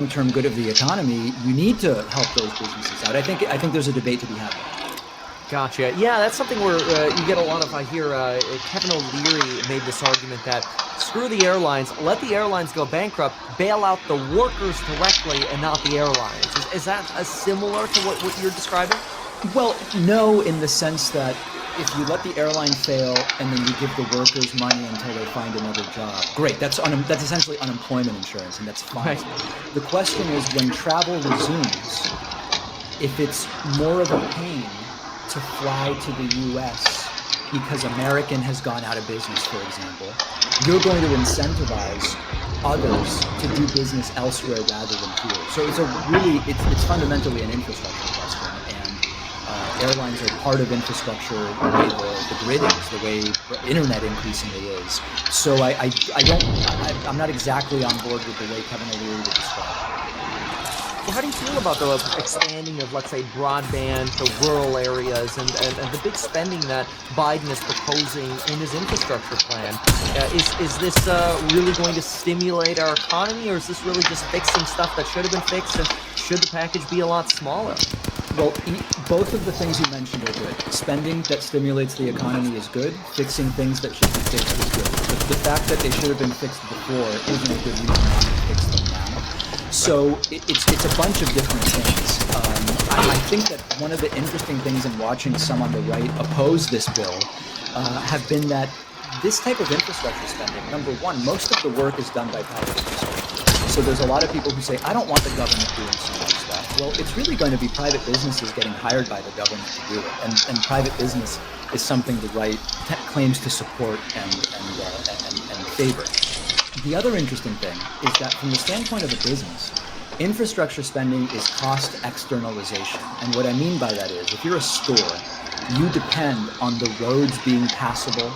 long-term good of the economy, you need to help those businesses out. I think there's a debate to be had there. Gotcha. Yeah, that's something where you get a lot of, I hear Kevin O'Leary made this argument that screw the airlines, let the airlines go bankrupt, bail out the workers directly and not the airlines. Is that similar to what you're describing? Well, no, in the sense that if you let the airline fail and then you give the workers money until they find another job, great. That's essentially unemployment insurance, and that's fine. Right. The question is, when travel resumes, if it's more of a pain to fly to the U.S. because American has gone out of business, for example, you're going to incentivize others to do business elsewhere rather than here. So it's fundamentally an infrastructure question, and airlines are part of infrastructure, the way the grid is, the way internet increasingly is. So I'm not exactly on board with the way Kevin O'Leary would describe it. Well, how do you feel about the expanding of, let's say, broadband to rural areas and the big spending that Biden is proposing in his infrastructure plan? Is this really going to stimulate our economy, or is this really just fixing stuff that should have been fixed, and should the package be a lot smaller? Well, both of the things you mentioned are good. Spending that stimulates the economy is good. Fixing things that should be fixed is good. But the fact that they should have been fixed before isn't a good reason not to fix them now. So it's a bunch of different things. I think that one of the interesting things in watching some on the right oppose this bill have been that this type of infrastructure spending, number one, most of the work is done by private businesses. So there's a lot of people who say, I don't want the government doing so much stuff. Well, it's really going to be private businesses getting hired by the government to do it. And private business is something the right claims to support and favor. The other interesting thing is that from the standpoint of a business, infrastructure spending is cost externalization. And what I mean by that is, if you're a store, you depend on the roads being passable,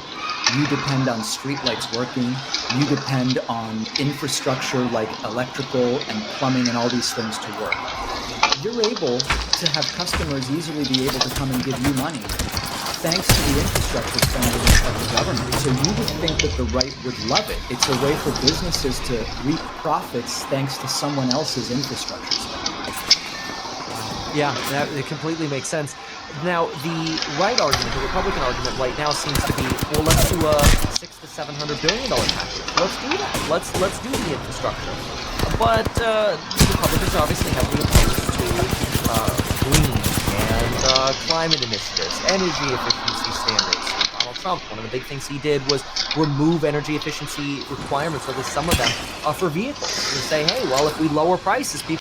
you depend on streetlights working, you depend on infrastructure like electrical and plumbing and all these things to work. You're able to have customers easily be able to come and give you money thanks to the infrastructure spending of the government. So you would think that the right would love it. It's a way for businesses to reap profits thanks to someone else's infrastructure spending. Yeah, it completely makes sense. Now, the right argument, the Republican argument right now seems to be, well, let's do a $600 to $700 billion package. Let's do that. Let's do the infrastructure. But the Republicans are obviously heavily opposed to green and climate initiatives, energy efficiency standards. Donald Trump, one of the big things he did was remove energy efficiency requirements, or at least some of them, for vehicles. And say, hey, well, if we lower prices, people